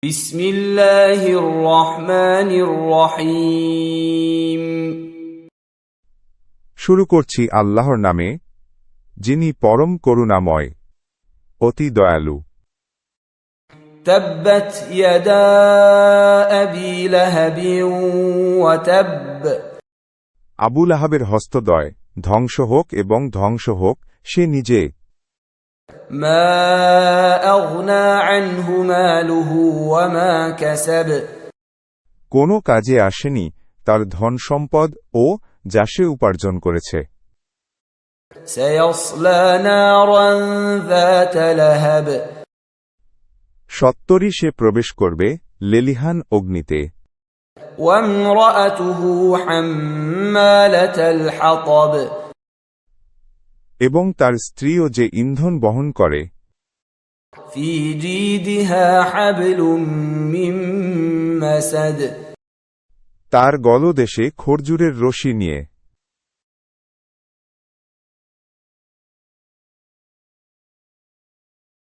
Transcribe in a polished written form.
بسم الله الرحمن الرحيم শুরু করছি আল্লাহর নামে, যিনি পরম করুণাময়, অতি দয়ালু। تبت يدا أبي لهب وتب আবু লাহাবের হস্তদ্বয় ধ্বংস হোক এবং ধ্বংস হোক সে নিজে। ما أغنى عنه ماله وما كسب কোনো কাজে আসেনি তার ধন সম্পদ ও যা সে উপার্জন করেছে। سيصلى نارا ذات لهب সত্তরই সে প্রবেশ করবে লেলিহান অগ্নিতে। وامرأته حمالة الحطب এবং তার স্ত্রীও যে ইন্ধন বহন করে। في جيدها حبل من مسد তার গলদেশে খরজুরের রশি নিয়ে।